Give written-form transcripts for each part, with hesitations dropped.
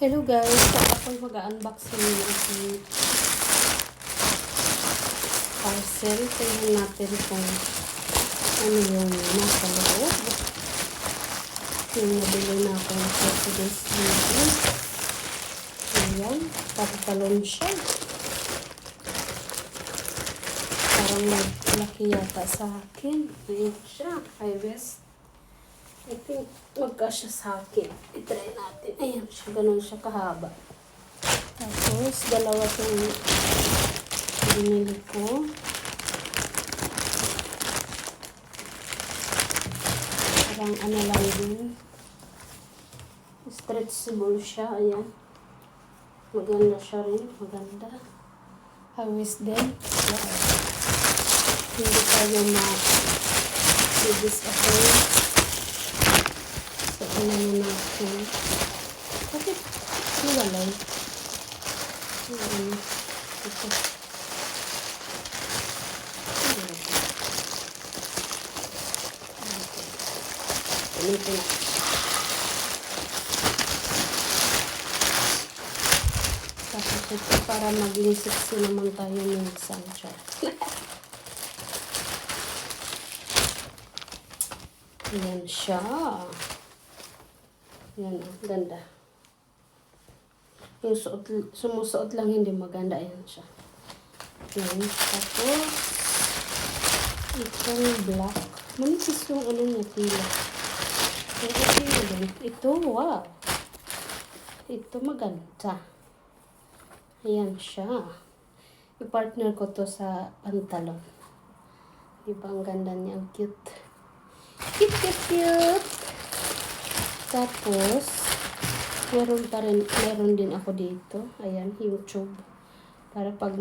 Hello guys, ako'y mag-unboxing ng aking parcel. Tingnan natin kung ano yung nasa loob. Yung nabili na akong for today's video. Ayan, pagtalon siya. Parang malaki yata sa akin. Ayan siya, high waist. I think magkasya sa akin. I-try natin. Ayan siya, ganun siya kahaba. Tapos, dalawa itong binili ko. Parang ano lang din. Stretchable siya. Ayan. Maganda siya rin. Maganda. Hawis din. Wow. Hindi tayo ma-disappoint. So, ano na natin. Bakit niwalay? Ito. Ito na. Tapos ito para maging sexy naman tayo minsan siya. Ayan siya. Ayan, ganda. Yung sumusuot lang hindi maganda. Ayan siya. Ayan. Tapos, itong black. Manipis yung ano niya, tila. Ito, wow. Ito maganda. Ayan siya. I-partner ko to sa pantalon. Diba ang ganda niya? Ang cute. Cute, cute, cute. Tapos, meron din ako dito. Ayan, YouTube. Para pag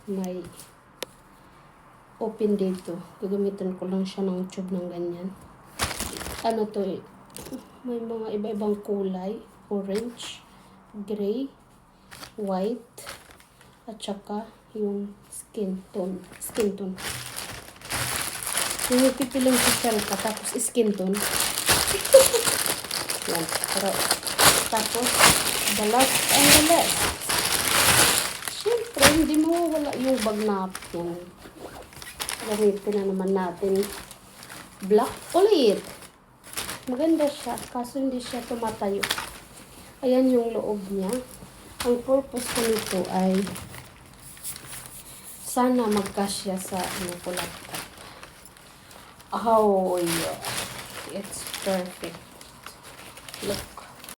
may open dito. Gagamitin ko lang siya ng tube ng ganyan. Ano to eh. May mga iba-ibang kulay. Orange, gray, white, at saka yung skin tone. Yung pipiling social ka, tapos skin tone. Yan. Pero, tapos, the last and the last. Siyempre, hindi mo wala yung bag napkin. Gamitin na naman natin. Black ulit. Maganda siya, kaso hindi siya tumatayo. Ayan yung loob niya. Ang purpose ko nito ay sana magkasya sa ko laptop. Oh, yeah. It's perfect. Look.